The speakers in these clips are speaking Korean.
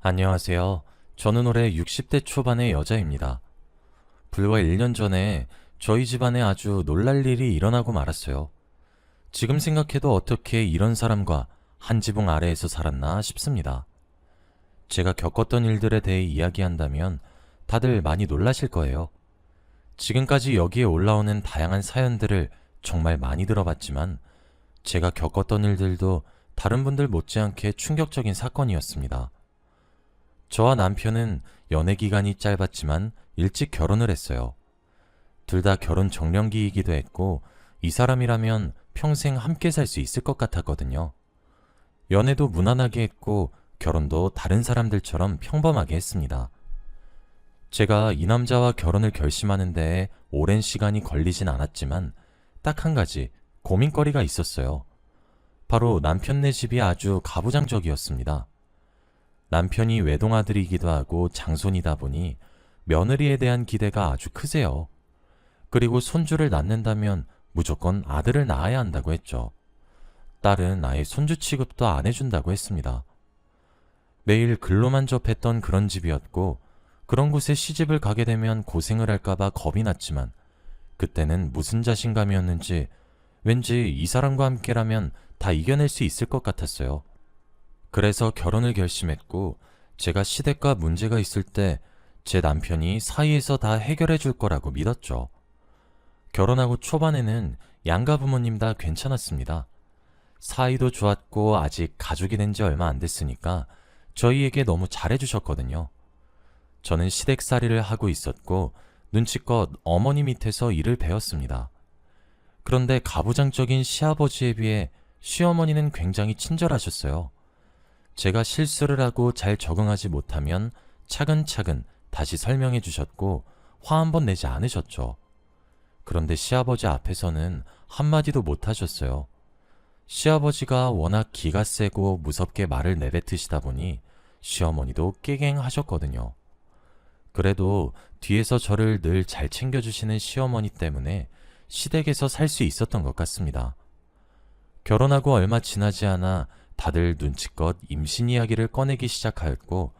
안녕하세요. 저는 올해 60대 초반의 여자입니다. 불과 1년 전에 저희 집안에 아주 놀랄 일이 일어나고 말았어요. 지금 생각해도 어떻게 이런 사람과 한 지붕 아래에서 살았나 싶습니다. 제가 겪었던 일들에 대해 이야기한다면 다들 많이 놀라실 거예요. 지금까지 여기에 올라오는 다양한 사연들을 정말 많이 들어봤지만 제가 겪었던 일들도 다른 분들 못지않게 충격적인 사건이었습니다. 저와 남편은 연애 기간이 짧았지만 일찍 결혼을 했어요. 둘 다 결혼 정년기이기도 했고 이 사람이라면 평생 함께 살 수 있을 것 같았거든요. 연애도 무난하게 했고 결혼도 다른 사람들처럼 평범하게 했습니다. 제가 이 남자와 결혼을 결심하는 데에 오랜 시간이 걸리진 않았지만 딱 한 가지 고민거리가 있었어요. 바로 남편네 집이 아주 가부장적이었습니다. 남편이 외동아들이기도 하고 장손이다 보니 며느리에 대한 기대가 아주 크세요. 그리고 손주를 낳는다면 무조건 아들을 낳아야 한다고 했죠. 딸은 아예 손주 취급도 안 해준다고 했습니다. 매일 근로만 접했던 그런 집이었고 그런 곳에 시집을 가게 되면 고생을 할까봐 겁이 났지만 그때는 무슨 자신감이었는지 왠지 이 사람과 함께라면 다 이겨낼 수 있을 것 같았어요. 그래서 결혼을 결심했고 제가 시댁과 문제가 있을 때 제 남편이 사이에서 다 해결해 줄 거라고 믿었죠. 결혼하고 초반에는 양가 부모님 다 괜찮았습니다. 사이도 좋았고 아직 가족이 된 지 얼마 안 됐으니까 저희에게 너무 잘해주셨거든요. 저는 시댁살이를 하고 있었고 눈치껏 어머니 밑에서 일을 배웠습니다. 그런데 가부장적인 시아버지에 비해 시어머니는 굉장히 친절하셨어요. 제가 실수를 하고 잘 적응하지 못하면 차근차근 다시 설명해 주셨고 화 한 번 내지 않으셨죠. 그런데 시아버지 앞에서는 한마디도 못 하셨어요. 시아버지가 워낙 기가 세고 무섭게 말을 내뱉으시다 보니 시어머니도 깨갱하셨거든요. 그래도 뒤에서 저를 늘 잘 챙겨주시는 시어머니 때문에 시댁에서 살 수 있었던 것 같습니다. 결혼하고 얼마 지나지 않아 다들 눈치껏 임신 이야기를 꺼내기 시작하였고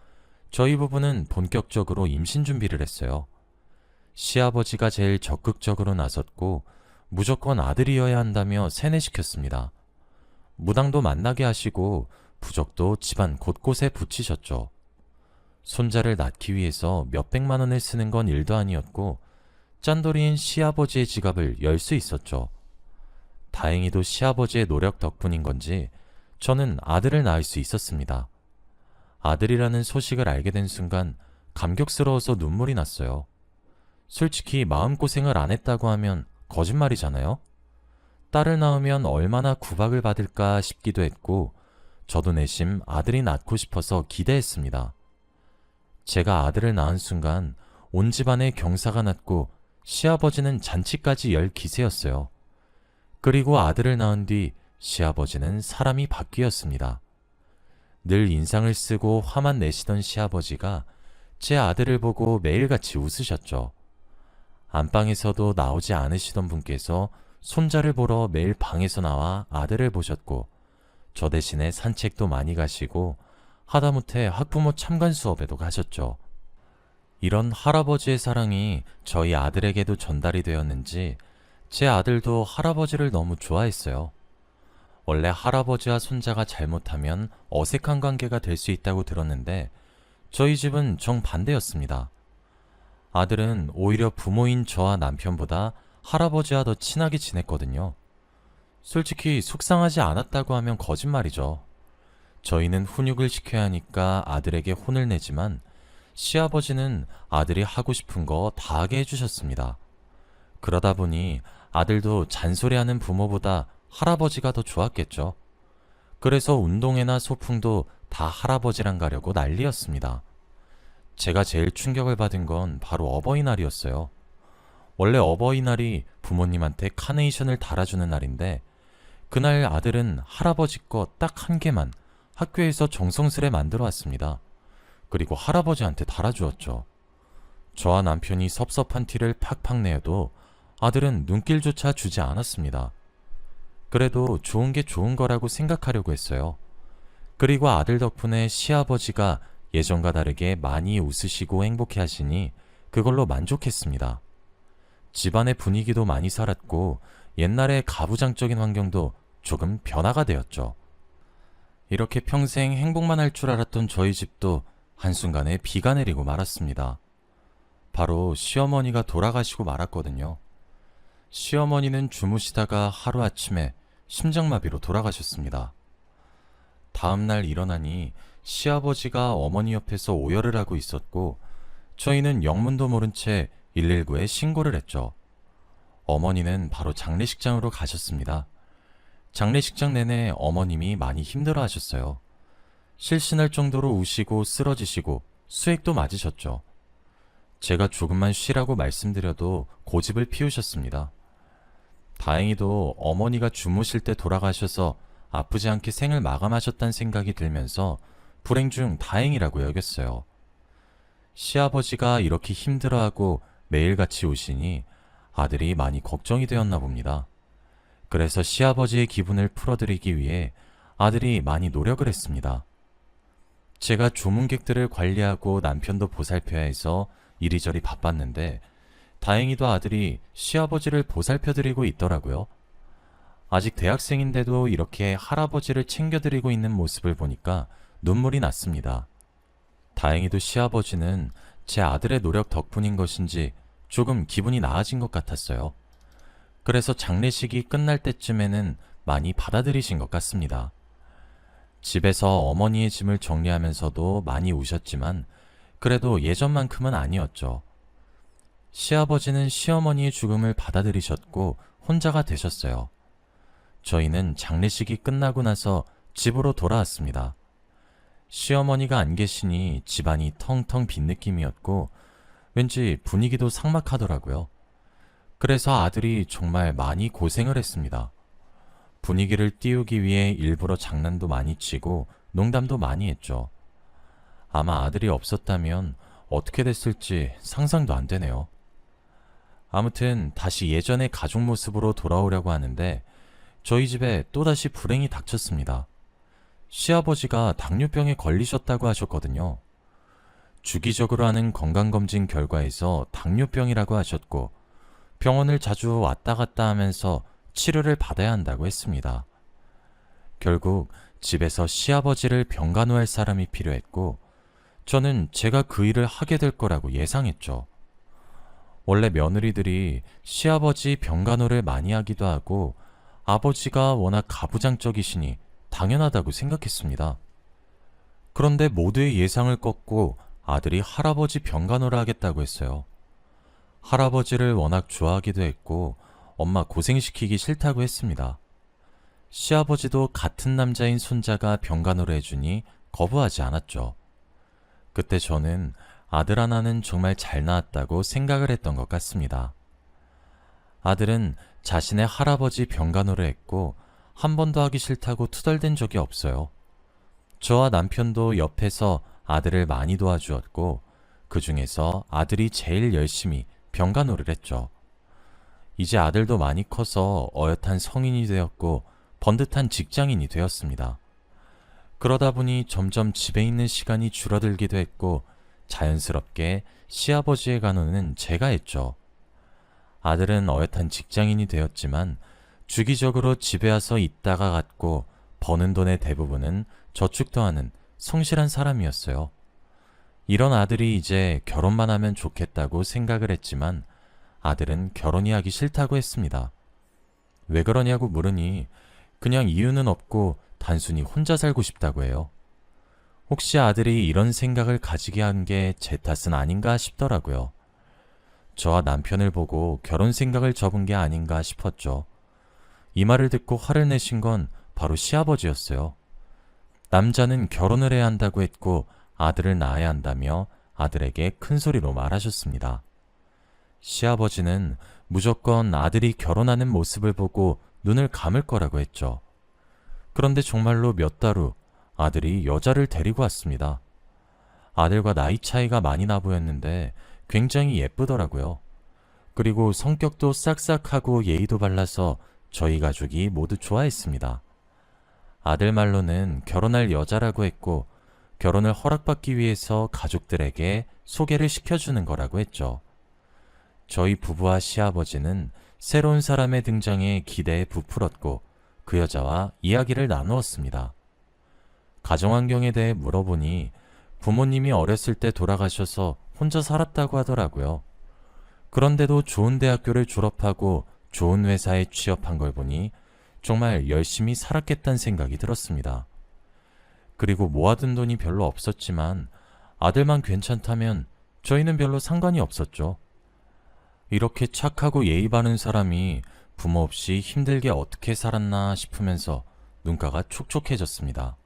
저희 부부는 본격적으로 임신 준비를 했어요. 시아버지가 제일 적극적으로 나섰고 무조건 아들이어야 한다며 세뇌시켰습니다. 무당도 만나게 하시고 부적도 집안 곳곳에 붙이셨죠. 손자를 낳기 위해서 몇백만 원을 쓰는 건 일도 아니었고 짠돌이인 시아버지의 지갑을 열 수 있었죠. 다행히도 시아버지의 노력 덕분인 건지 저는 아들을 낳을 수 있었습니다. 아들이라는 소식을 알게 된 순간 감격스러워서 눈물이 났어요. 솔직히 마음고생을 안 했다고 하면 거짓말이잖아요. 딸을 낳으면 얼마나 구박을 받을까 싶기도 했고 저도 내심 아들이 낳고 싶어서 기대했습니다. 제가 아들을 낳은 순간 온 집안에 경사가 났고 시아버지는 잔치까지 열 기세였어요. 그리고 아들을 낳은 뒤 시아버지는 사람이 바뀌었습니다. 늘 인상을 쓰고 화만 내시던 시아버지가 제 아들을 보고 매일같이 웃으셨죠. 안방에서도 나오지 않으시던 분께서 손자를 보러 매일 방에서 나와 아들을 보셨고 저 대신에 산책도 많이 가시고 하다못해 학부모 참관 수업에도 가셨죠. 이런 할아버지의 사랑이 저희 아들에게도 전달이 되었는지 제 아들도 할아버지를 너무 좋아했어요. 원래 할아버지와 손자가 잘못하면 어색한 관계가 될 수 있다고 들었는데 저희 집은 정반대였습니다. 아들은 오히려 부모인 저와 남편보다 할아버지와 더 친하게 지냈거든요. 솔직히 속상하지 않았다고 하면 거짓말이죠. 저희는 훈육을 시켜야 하니까 아들에게 혼을 내지만 시아버지는 아들이 하고 싶은 거 다 하게 해주셨습니다. 그러다 보니 아들도 잔소리하는 부모보다 할아버지가 더 좋았겠죠. 그래서 운동회나 소풍도 다 할아버지랑 가려고 난리였습니다. 제가 제일 충격을 받은 건 바로 어버이날이었어요. 원래 어버이날이 부모님한테 카네이션을 달아주는 날인데 그날 아들은 할아버지 거 딱 한 개만 학교에서 정성스레 만들어 왔습니다. 그리고 할아버지한테 달아주었죠. 저와 남편이 섭섭한 티를 팍팍 내어도 아들은 눈길조차 주지 않았습니다. 그래도 좋은 게 좋은 거라고 생각하려고 했어요. 그리고 아들 덕분에 시아버지가 예전과 다르게 많이 웃으시고 행복해 하시니 그걸로 만족했습니다. 집안의 분위기도 많이 살았고 옛날의 가부장적인 환경도 조금 변화가 되었죠. 이렇게 평생 행복만 할 줄 알았던 저희 집도 한순간에 비가 내리고 말았습니다. 바로 시어머니가 돌아가시고 말았거든요. 시어머니는 주무시다가 하루아침에 심장마비로 돌아가셨습니다. 다음날 일어나니 시아버지가 어머니 옆에서 오열을 하고 있었고 저희는 영문도 모른 채 119에 신고를 했죠. 어머니는 바로 장례식장으로 가셨습니다. 장례식장 내내 어머님이 많이 힘들어 하셨어요. 실신할 정도로 우시고 쓰러지시고 수액도 맞으셨죠. 제가 조금만 쉬라고 말씀드려도 고집을 피우셨습니다. 다행히도 어머니가 주무실 때 돌아가셔서 아프지 않게 생을 마감하셨다는 생각이 들면서 불행 중 다행이라고 여겼어요. 시아버지가 이렇게 힘들어하고 매일같이 오시니 아들이 많이 걱정이 되었나 봅니다. 그래서 시아버지의 기분을 풀어드리기 위해 아들이 많이 노력을 했습니다. 제가 조문객들을 관리하고 남편도 보살펴야 해서 이리저리 바빴는데 다행히도 아들이 시아버지를 보살펴드리고 있더라고요. 아직 대학생인데도 이렇게 할아버지를 챙겨드리고 있는 모습을 보니까 눈물이 났습니다. 다행히도 시아버지는 제 아들의 노력 덕분인 것인지 조금 기분이 나아진 것 같았어요. 그래서 장례식이 끝날 때쯤에는 많이 받아들이신 것 같습니다. 집에서 어머니의 짐을 정리하면서도 많이 우셨지만 그래도 예전만큼은 아니었죠. 시아버지는 시어머니의 죽음을 받아들이셨고 혼자가 되셨어요. 저희는 장례식이 끝나고 나서 집으로 돌아왔습니다. 시어머니가 안 계시니 집안이 텅텅 빈 느낌이었고 왠지 분위기도 삭막하더라고요. 그래서 아들이 정말 많이 고생을 했습니다. 분위기를 띄우기 위해 일부러 장난도 많이 치고 농담도 많이 했죠. 아마 아들이 없었다면 어떻게 됐을지 상상도 안 되네요. 아무튼 다시 예전의 가족 모습으로 돌아오려고 하는데 저희 집에 또다시 불행이 닥쳤습니다. 시아버지가 당뇨병에 걸리셨다고 하셨거든요. 주기적으로 하는 건강검진 결과에서 당뇨병이라고 하셨고 병원을 자주 왔다 갔다 하면서 치료를 받아야 한다고 했습니다. 결국 집에서 시아버지를 병간호할 사람이 필요했고 저는 제가 그 일을 하게 될 거라고 예상했죠. 원래 며느리들이 시아버지 병간호를 많이 하기도 하고 아버지가 워낙 가부장적이시니 당연하다고 생각했습니다. 그런데 모두의 예상을 꺾고 아들이 할아버지 병간호를 하겠다고 했어요. 할아버지를 워낙 좋아하기도 했고 엄마 고생시키기 싫다고 했습니다. 시아버지도 같은 남자인 손자가 병간호를 해주니 거부하지 않았죠. 그때 저는 아들 하나는 정말 잘 낳았다고 생각을 했던 것 같습니다. 아들은 자신의 할아버지 병간호를 했고 한 번도 하기 싫다고 투덜댄 적이 없어요. 저와 남편도 옆에서 아들을 많이 도와주었고 그 중에서 아들이 제일 열심히 병간호를 했죠. 이제 아들도 많이 커서 어엿한 성인이 되었고 번듯한 직장인이 되었습니다. 그러다 보니 점점 집에 있는 시간이 줄어들기도 했고 자연스럽게 시아버지의 간호는 제가 했죠. 아들은 어엿한 직장인이 되었지만 주기적으로 집에 와서 있다가 갔고 버는 돈의 대부분은 저축도 하는 성실한 사람이었어요. 이런 아들이 이제 결혼만 하면 좋겠다고 생각을 했지만 아들은 결혼이 하기 싫다고 했습니다. 왜 그러냐고 물으니 그냥 이유는 없고 단순히 혼자 살고 싶다고 해요. 혹시 아들이 이런 생각을 가지게 한 게 제 탓은 아닌가 싶더라고요. 저와 남편을 보고 결혼 생각을 접은 게 아닌가 싶었죠. 이 말을 듣고 화를 내신 건 바로 시아버지였어요. 남자는 결혼을 해야 한다고 했고 아들을 낳아야 한다며 아들에게 큰 소리로 말하셨습니다. 시아버지는 무조건 아들이 결혼하는 모습을 보고 눈을 감을 거라고 했죠. 그런데 정말로 몇 달 후 아들이 여자를 데리고 왔습니다. 아들과 나이 차이가 많이 나 보였는데 굉장히 예쁘더라고요. 그리고 성격도 싹싹하고 예의도 발라서 저희 가족이 모두 좋아했습니다. 아들 말로는 결혼할 여자라고 했고 결혼을 허락받기 위해서 가족들에게 소개를 시켜주는 거라고 했죠. 저희 부부와 시아버지는 새로운 사람의 등장에 기대에 부풀었고 그 여자와 이야기를 나누었습니다. 가정환경에 대해 물어보니 부모님이 어렸을 때 돌아가셔서 혼자 살았다고 하더라고요. 그런데도 좋은 대학교를 졸업하고 좋은 회사에 취업한 걸 보니 정말 열심히 살았겠다는 생각이 들었습니다. 그리고 모아둔 돈이 별로 없었지만 아들만 괜찮다면 저희는 별로 상관이 없었죠. 이렇게 착하고 예의 바른 사람이 부모 없이 힘들게 어떻게 살았나 싶으면서 눈가가 촉촉해졌습니다.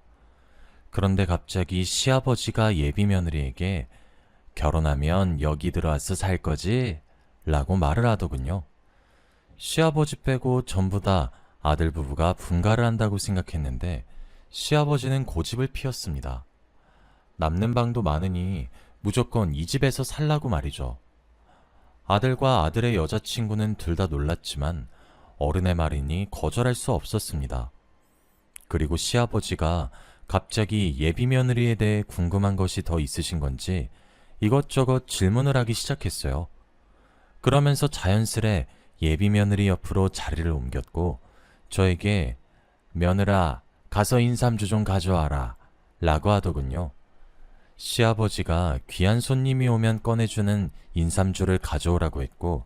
그런데 갑자기 시아버지가 예비 며느리에게 결혼하면 여기 들어와서 살 거지? 라고 말을 하더군요. 시아버지 빼고 전부 다 아들 부부가 분가를 한다고 생각했는데 시아버지는 고집을 피웠습니다. 남는 방도 많으니 무조건 이 집에서 살라고 말이죠. 아들과 아들의 여자친구는 둘 다 놀랐지만 어른의 말이니 거절할 수 없었습니다. 그리고 시아버지가 갑자기 예비 며느리에 대해 궁금한 것이 더 있으신 건지 이것저것 질문을 하기 시작했어요. 그러면서 자연스레 예비 며느리 옆으로 자리를 옮겼고 저에게 며느라 가서 인삼주 좀 가져와라 라고 하더군요. 시아버지가 귀한 손님이 오면 꺼내주는 인삼주를 가져오라고 했고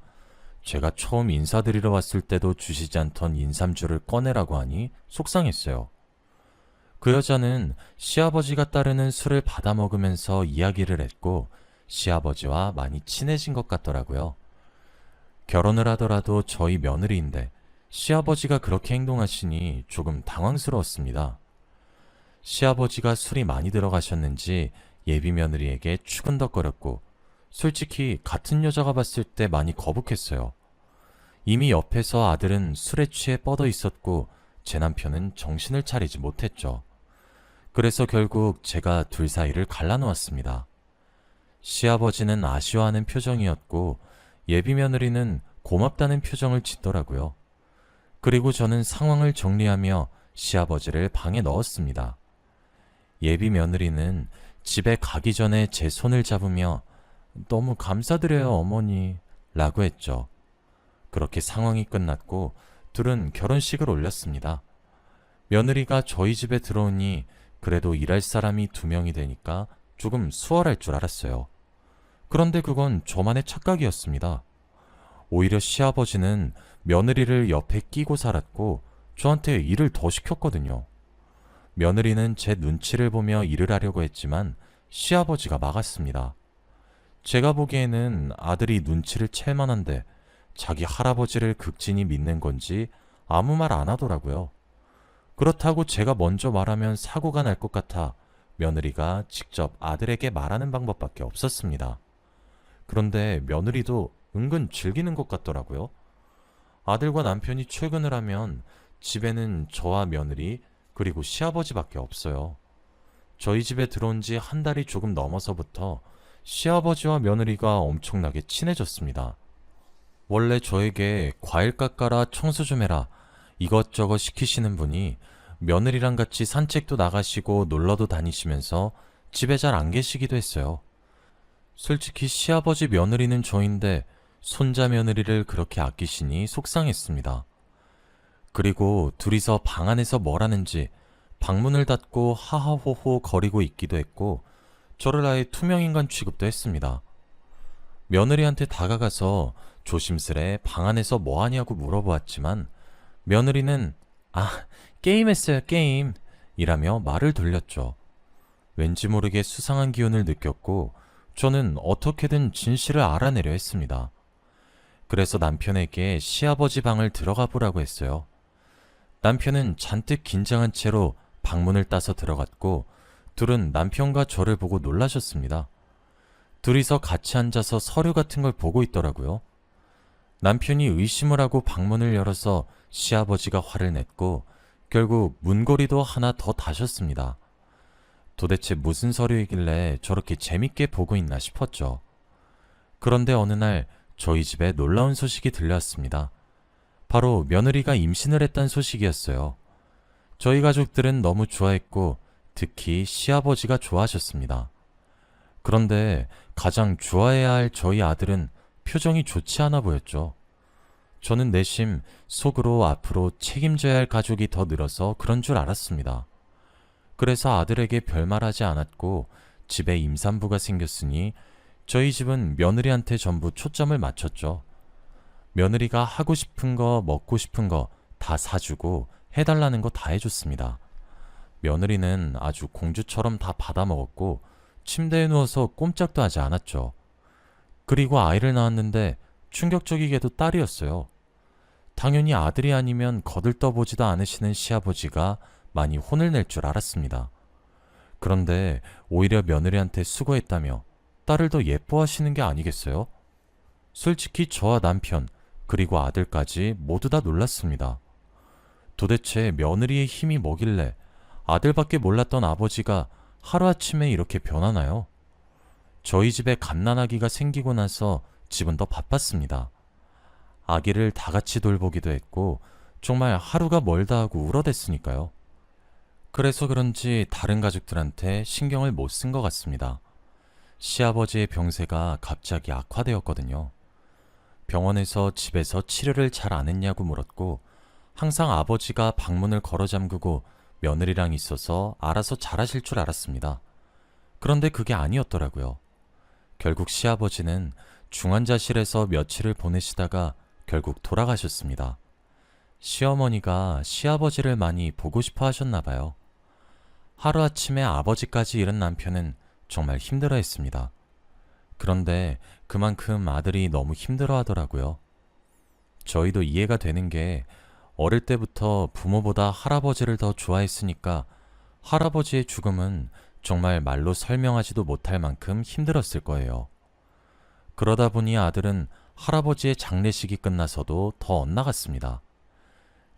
제가 처음 인사드리러 왔을 때도 주시지 않던 인삼주를 꺼내라고 하니 속상했어요. 그 여자는 시아버지가 따르는 술을 받아 먹으면서 이야기를 했고 시아버지와 많이 친해진 것 같더라고요. 결혼을 하더라도 저희 며느리인데 시아버지가 그렇게 행동하시니 조금 당황스러웠습니다. 시아버지가 술이 많이 들어가셨는지 예비 며느리에게 추근덕거렸고 솔직히 같은 여자가 봤을 때 많이 거북했어요. 이미 옆에서 아들은 술에 취해 뻗어 있었고 제 남편은 정신을 차리지 못했죠. 그래서 결국 제가 둘 사이를 갈라놓았습니다. 시아버지는 아쉬워하는 표정이었고 예비 며느리는 고맙다는 표정을 짓더라고요. 그리고 저는 상황을 정리하며 시아버지를 방에 넣었습니다. 예비 며느리는 집에 가기 전에 제 손을 잡으며 너무 감사드려요 어머니 라고 했죠. 그렇게 상황이 끝났고 둘은 결혼식을 올렸습니다. 며느리가 저희 집에 들어오니 그래도 일할 사람이 2명이 되니까 조금 수월할 줄 알았어요. 그런데 그건 저만의 착각이었습니다. 오히려 시아버지는 며느리를 옆에 끼고 살았고 저한테 일을 더 시켰거든요. 며느리는 제 눈치를 보며 일을 하려고 했지만 시아버지가 막았습니다. 제가 보기에는 아들이 눈치를 챌 만한데 자기 할아버지를 극진히 믿는 건지 아무 말 안 하더라고요. 그렇다고 제가 먼저 말하면 사고가 날 것 같아 며느리가 직접 아들에게 말하는 방법밖에 없었습니다. 그런데 며느리도 은근 즐기는 것 같더라고요. 아들과 남편이 출근을 하면 집에는 저와 며느리 그리고 시아버지밖에 없어요. 저희 집에 들어온 지 한 달이 조금 넘어서부터 시아버지와 며느리가 엄청나게 친해졌습니다. 원래 저에게 과일 깎아라, 청소 좀 해라 이것저것 시키시는 분이 며느리랑 같이 산책도 나가시고 놀러도 다니시면서 집에 잘 안 계시기도 했어요. 솔직히 시아버지 며느리는 저인데 손자 며느리를 그렇게 아끼시니 속상했습니다. 그리고 둘이서 방 안에서 뭘 하는지 방문을 닫고 하하호호 거리고 있기도 했고 저를 아예 투명인간 취급도 했습니다. 며느리한테 다가가서 조심스레 방 안에서 뭐 하냐고 물어보았지만 며느리는 게임했어요 게임 이라며 말을 돌렸죠. 왠지 모르게 수상한 기운을 느꼈고 저는 어떻게든 진실을 알아내려 했습니다. 그래서 남편에게 시아버지 방을 들어가 보라고 했어요. 남편은 잔뜩 긴장한 채로 방문을 따서 들어갔고 둘은 남편과 저를 보고 놀라셨습니다. 둘이서 같이 앉아서 서류 같은 걸 보고 있더라고요. 남편이 의심을 하고 방문을 열어서 시아버지가 화를 냈고 결국 문고리도 하나 더 다셨습니다. 도대체 무슨 서류이길래 저렇게 재밌게 보고 있나 싶었죠. 그런데 어느 날 저희 집에 놀라운 소식이 들려왔습니다. 바로 며느리가 임신을 했다는 소식이었어요. 저희 가족들은 너무 좋아했고 특히 시아버지가 좋아하셨습니다. 그런데 가장 좋아해야 할 저희 아들은 표정이 좋지 않아 보였죠. 저는 내심 속으로 앞으로 책임져야 할 가족이 더 늘어서 그런 줄 알았습니다. 그래서 아들에게 별말하지 않았고 집에 임산부가 생겼으니 저희 집은 며느리한테 전부 초점을 맞췄죠. 며느리가 하고 싶은 거, 먹고 싶은 거 다 사주고 해달라는 거 다 해줬습니다. 며느리는 아주 공주처럼 다 받아먹었고 침대에 누워서 꼼짝도 하지 않았죠. 그리고 아이를 낳았는데 충격적이게도 딸이었어요. 당연히 아들이 아니면 거들떠보지도 않으시는 시아버지가 많이 혼을 낼 줄 알았습니다. 그런데 오히려 며느리한테 수고했다며 딸을 더 예뻐하시는 게 아니겠어요? 솔직히 저와 남편, 그리고 아들까지 모두 다 놀랐습니다. 도대체 며느리의 힘이 뭐길래 아들밖에 몰랐던 아버지가 하루아침에 이렇게 변하나요? 저희 집에 갓난아기가 생기고 나서 집은 더 바빴습니다. 아기를 다 같이 돌보기도 했고 정말 하루가 멀다 하고 울어댔으니까요. 그래서 그런지 다른 가족들한테 신경을 못 쓴 것 같습니다. 시아버지의 병세가 갑자기 악화되었거든요. 병원에서 집에서 치료를 잘 안 했냐고 물었고 항상 아버지가 방문을 걸어 잠그고 며느리랑 있어서 알아서 잘하실 줄 알았습니다. 그런데 그게 아니었더라고요. 결국 시아버지는 중환자실에서 며칠을 보내시다가 결국 돌아가셨습니다. 시어머니가 시아버지를 많이 보고 싶어 하셨나 봐요. 하루아침에 아버지까지 잃은 남편은 정말 힘들어 했습니다. 그런데 그만큼 아들이 너무 힘들어 하더라고요. 저희도 이해가 되는 게 어릴 때부터 부모보다 할아버지를 더 좋아했으니까 할아버지의 죽음은 정말 말로 설명하지도 못할 만큼 힘들었을 거예요. 그러다 보니 아들은 할아버지의 장례식이 끝나서도 더 엇나갔습니다.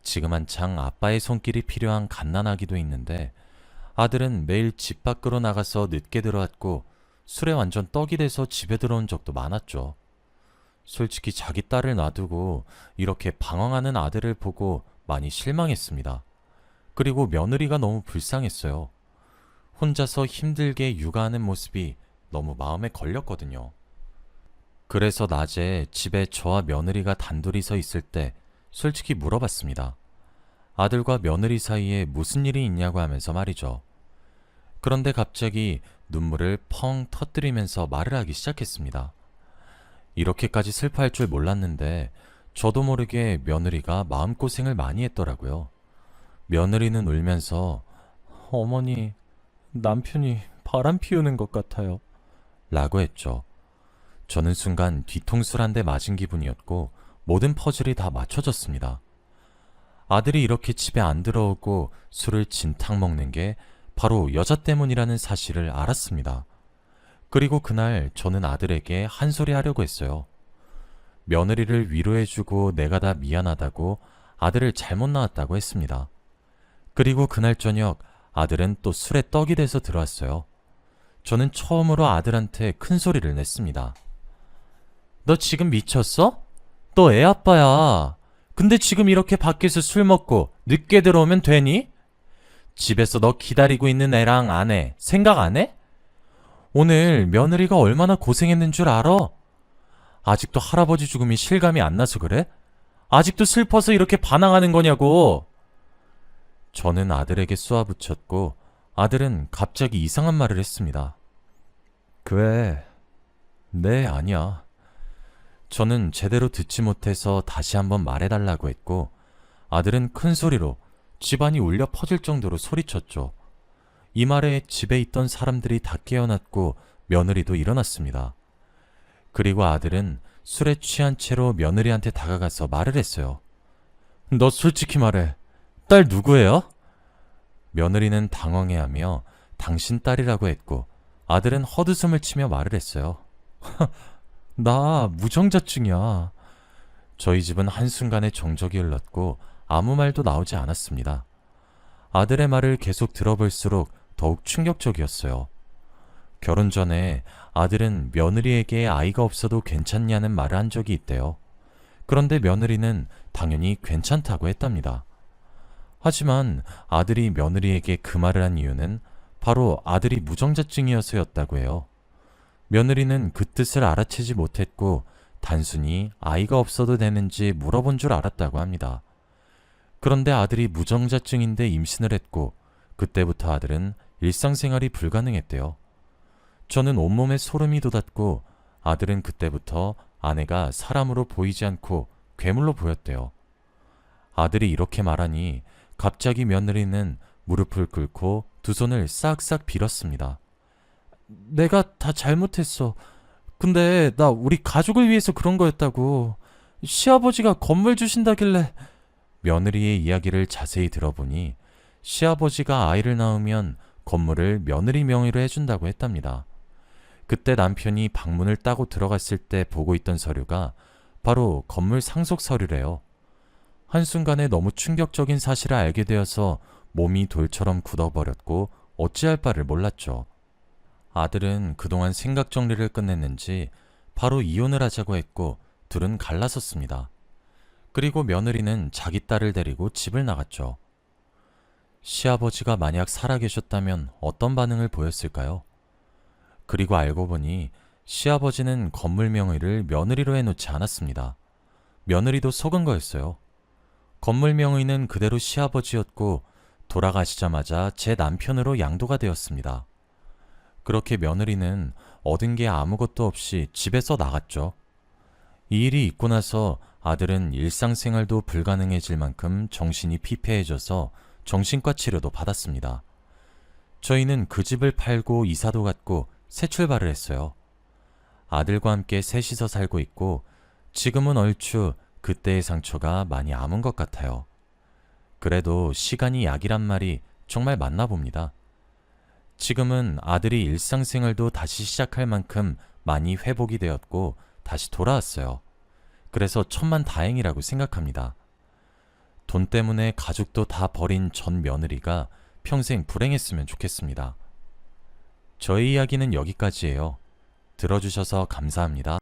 지금 한창 아빠의 손길이 필요한 갓난아기도 있는데 아들은 매일 집 밖으로 나가서 늦게 들어왔고 술에 완전 떡이 돼서 집에 들어온 적도 많았죠. 솔직히 자기 딸을 놔두고 이렇게 방황하는 아들을 보고 많이 실망했습니다. 그리고 며느리가 너무 불쌍했어요. 혼자서 힘들게 육아하는 모습이 너무 마음에 걸렸거든요. 그래서 낮에 집에 저와 며느리가 단둘이 서 있을 때 솔직히 물어봤습니다. 아들과 며느리 사이에 무슨 일이 있냐고 하면서 말이죠. 그런데 갑자기 눈물을 펑 터뜨리면서 말을 하기 시작했습니다. 이렇게까지 슬퍼할 줄 몰랐는데 저도 모르게 며느리가 마음고생을 많이 했더라고요. 며느리는 울면서 어머니, 남편이 바람 피우는 것 같아요 라고 했죠. 저는 순간 뒤통수를 한 대 맞은 기분이었고 모든 퍼즐이 다 맞춰졌습니다. 아들이 이렇게 집에 안 들어오고 술을 진탕 먹는 게 바로 여자 때문이라는 사실을 알았습니다. 그리고 그날 저는 아들에게 한 소리 하려고 했어요. 며느리를 위로해주고 내가 다 미안하다고 아들을 잘못 낳았다고 했습니다. 그리고 그날 저녁 아들은 또 술에 떡이 돼서 들어왔어요. 저는 처음으로 아들한테 큰 소리를 냈습니다. 너 지금 미쳤어? 너 애 아빠야. 근데 지금 이렇게 밖에서 술 먹고 늦게 들어오면 되니? 집에서 너 기다리고 있는 애랑 아내 생각 안 해? 오늘 며느리가 얼마나 고생했는 줄 알아? 아직도 할아버지 죽음이 실감이 안 나서 그래? 아직도 슬퍼서 이렇게 반항하는 거냐고. 저는 아들에게 쏘아붙였고 아들은 갑자기 이상한 말을 했습니다. 그래, 네, 아니야. 저는 제대로 듣지 못해서 다시 한번 말해달라고 했고 아들은 큰 소리로 집안이 울려 퍼질 정도로 소리쳤죠. 이 말에 집에 있던 사람들이 다 깨어났고 며느리도 일어났습니다. 그리고 아들은 술에 취한 채로 며느리한테 다가가서 말을 했어요. 너 솔직히 말해. 딸 누구예요? 며느리는 당황해하며 당신 딸이라고 했고 아들은 헛웃음을 치며 말을 했어요. 나 무정자증이야. 저희 집은 한순간에 정적이 흘렀고 아무 말도 나오지 않았습니다. 아들의 말을 계속 들어볼수록 더욱 충격적이었어요. 결혼 전에 아들은 며느리에게 아이가 없어도 괜찮냐는 말을 한 적이 있대요. 그런데 며느리는 당연히 괜찮다고 했답니다. 하지만 아들이 며느리에게 그 말을 한 이유는 바로 아들이 무정자증이어서였다고 해요. 며느리는 그 뜻을 알아채지 못했고 단순히 아이가 없어도 되는지 물어본 줄 알았다고 합니다. 그런데 아들이 무정자증인데 임신을 했고 그때부터 아들은 일상생활이 불가능했대요. 저는 온몸에 소름이 돋았고 아들은 그때부터 아내가 사람으로 보이지 않고 괴물로 보였대요. 아들이 이렇게 말하니 갑자기 며느리는 무릎을 꿇고 두 손을 싹싹 빌었습니다. 내가 다 잘못했어. 근데 나 우리 가족을 위해서 그런 거였다고. 시아버지가 건물 주신다길래. 며느리의 이야기를 자세히 들어보니 시아버지가 아이를 낳으면 건물을 며느리 명의로 해준다고 했답니다. 그때 남편이 방문을 따고 들어갔을 때 보고 있던 서류가 바로 건물 상속 서류래요. 한순간에 너무 충격적인 사실을 알게 되어서 몸이 돌처럼 굳어버렸고 어찌할 바를 몰랐죠. 아들은 그동안 생각 정리를 끝냈는지 바로 이혼을 하자고 했고 둘은 갈라섰습니다. 그리고 며느리는 자기 딸을 데리고 집을 나갔죠. 시아버지가 만약 살아계셨다면 어떤 반응을 보였을까요? 그리고 알고 보니 시아버지는 건물 명의를 며느리로 해놓지 않았습니다. 며느리도 속은 거였어요. 건물 명의는 그대로 시아버지였고 돌아가시자마자 제 남편으로 양도가 되었습니다. 그렇게 며느리는 얻은 게 아무것도 없이 집에서 나갔죠. 이 일이 있고 나서 아들은 일상생활도 불가능해질 만큼 정신이 피폐해져서 정신과 치료도 받았습니다. 저희는 그 집을 팔고 이사도 갔고 새 출발을 했어요. 아들과 함께 셋이서 살고 있고 지금은 얼추 그때의 상처가 많이 아문 것 같아요. 그래도 시간이 약이란 말이 정말 맞나 봅니다. 지금은 아들이 일상생활도 다시 시작할 만큼 많이 회복이 되었고 다시 돌아왔어요. 그래서 천만다행이라고 생각합니다. 돈 때문에 가족도 다 버린 전 며느리가 평생 불행했으면 좋겠습니다. 저희 이야기는 여기까지예요. 들어주셔서 감사합니다.